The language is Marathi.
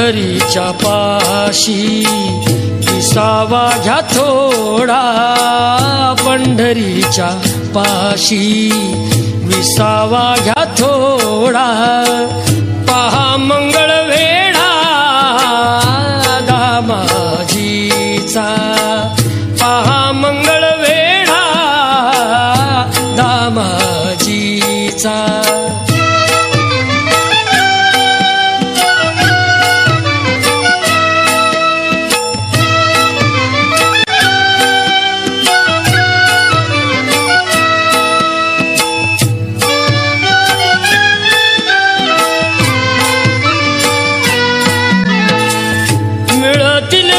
पंढरीच्या पाशी विसावा घ्या थोडा, पंढरीच्या पाशी विसावा घ्या थोडा, पहा मंगळ वेढा दामाजीचा, पहा मंगळ वेढा दामाजीचा. मिळतील